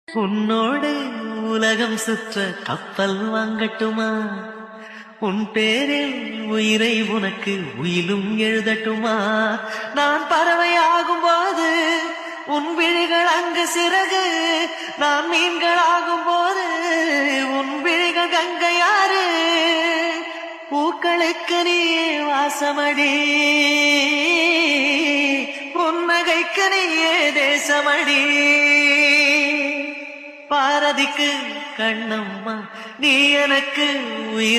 உன்னோடு உலகம் சுற்ற கப்பல் வாங்கட்டுமா? உன் பேரில் உயிரை உனக்கு உயிலும் எழுதட்டுமா? நான் பறவையாகும் போது உன் விழிகள் அங்கு சிறகு, நான் மீன்களாகும் போது உன் விழிகள் கங்கையாறு. பூக்களுக்கு நீயே வாசமடி, புன்னகைக்கு நீயே தேசமடி. பாரதிக்கு கண்ணம்மா, நீ எனக்கு உயிர்.